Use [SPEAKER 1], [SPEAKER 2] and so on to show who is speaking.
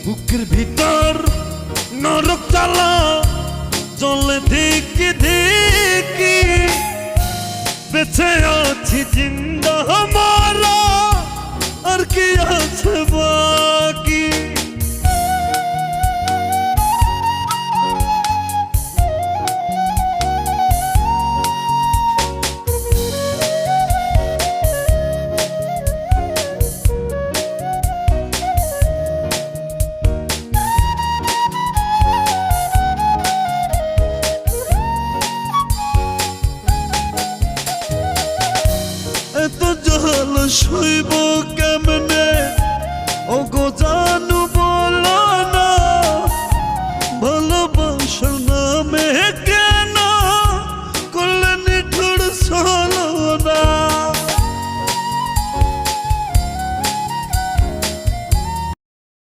[SPEAKER 1] বুকের ভিতর নরক জ্বালা চলে ধিকি ধিকি, বেঁচে আছি জিন্দা মারা আর কি আছে বাকি। এত জল সইব কেমনে ও গো জানু